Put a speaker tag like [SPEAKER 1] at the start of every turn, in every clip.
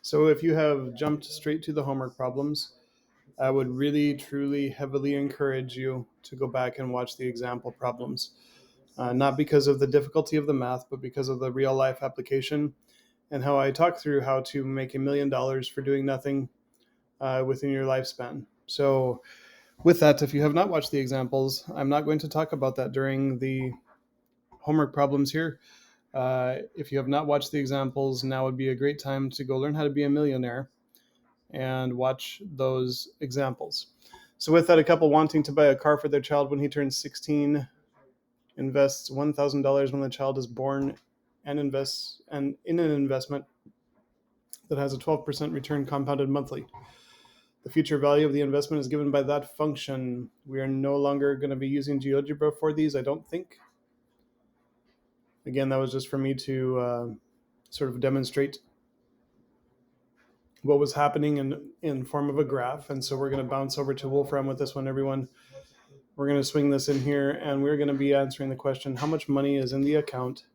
[SPEAKER 1] So if you have jumped straight to the homework problems, I would really, truly, heavily encourage you to go back and watch the example problems. Not because of the difficulty of the math, but because of the real life application and how I talk through how to make $1 million for doing nothing within your lifespan. So, with that, if you have not watched the examples, I'm not going to talk about that during the homework problems here. If you have not watched the examples, now would be a great time to go learn how to be a millionaire and watch those examples. So, with that, a couple wanting to buy a car for their child when he turns 16 invests $1,000 when the child is born and invests and in an investment that has a 12% return compounded monthly. The future value of the investment is given by that function. We are no longer going to be using GeoGebra for these, I don't think. Again, that was just for me to sort of demonstrate what was happening in form of a graph. And so we're going to bounce over to Wolfram with this one, everyone. We're going to swing this in here, and we're going to be answering the question, how much money is in the account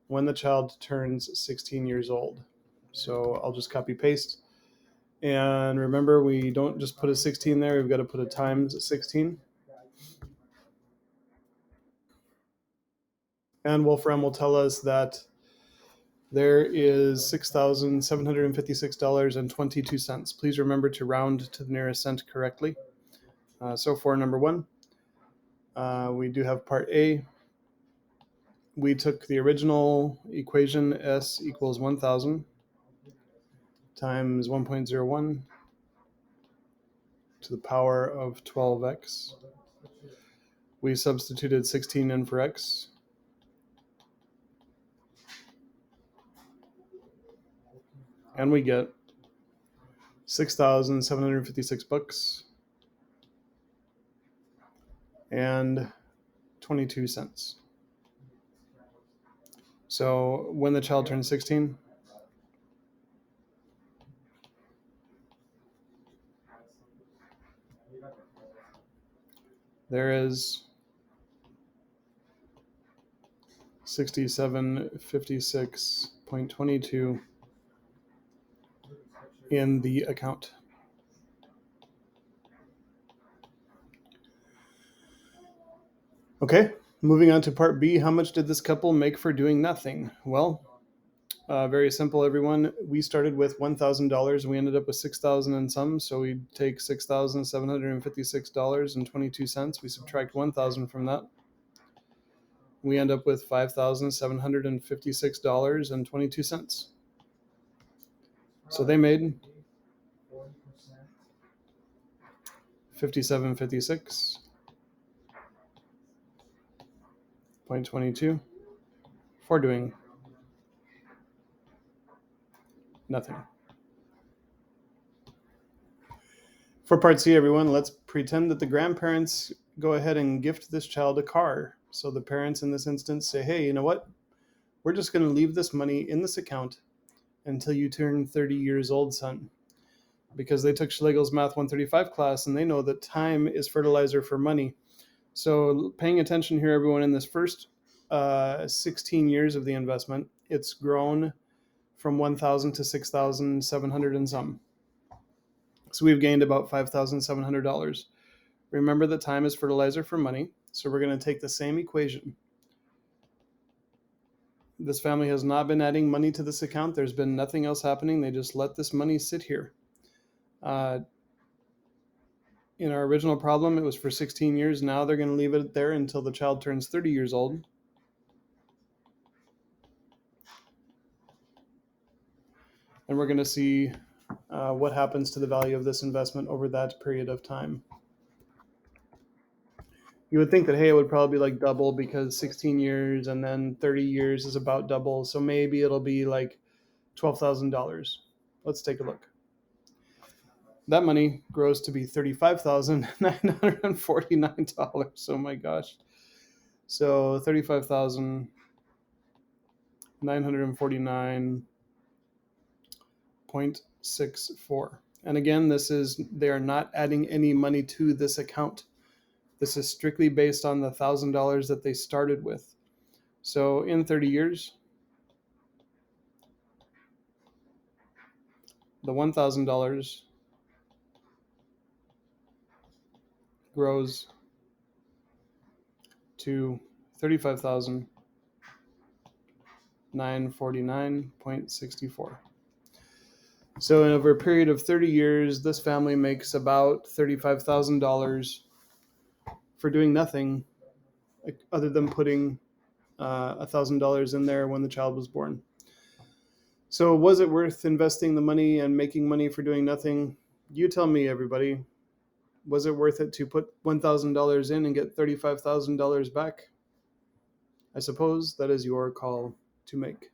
[SPEAKER 1] when the child turns 16 years old? So I'll just copy paste. And remember, we don't just put a 16 there, we've got to put a times 16. And Wolfram will tell us that there is $6,756.22. Please remember to round to the nearest cent correctly. So for number one, we do have part A. We took the original equation, S equals 1,000 times 1.01 to the power of 12x. We substituted 16 in for x. And we get $6,756 and 22 cents. So when the child turns 16, there is 6756.22 in the account. Okay, moving on to part B. How much did this couple make for doing nothing? Well, very simple, everyone. We started with $1,000. We ended up with 6,000 and some. So we take $6,756.22. We subtract 1,000 from that. We end up with $5,756.22. So they made 5756.22 for doing nothing. For part C, everyone, let's pretend that the grandparents go ahead and gift this child a car. So the parents in this instance say, hey, you know what? We're just going to leave this money in this account until you turn 30 years old, son. Because they took Schlegel's Math 135 class and they know that time is fertilizer for money. So paying attention here, everyone, in this first 16 years of the investment, it's grown from 1,000 to 6,700 and some. So we've gained about $5,700. Remember that time is fertilizer for money. So we're going to take the same equation. This family has not been adding money to this account. There's been nothing else happening. They just let this money sit here. In our original problem, it was for 16 years. Now they're going to leave it there until the child turns 30 years old. And we're going to see what happens to the value of this investment over that period of time. You would think that, hey, it would probably be like double because 16 years and then 30 years is about double. So maybe it'll be like $12,000. Let's take a look. That money grows to be $35,949. Oh my gosh. So $35,949.64. And again, they are not adding any money to this account. This is strictly based on the $1,000 that they started with. So in 30 years, the $1,000 grows to $35,949.64. So, over a period of 30 years, this family makes about $35,000 for doing nothing other than putting $1,000 in there when the child was born. So, was it worth investing the money and making money for doing nothing? You tell me, everybody. Was it worth it to put $1,000 in and get $35,000 back? I suppose that is your call to make.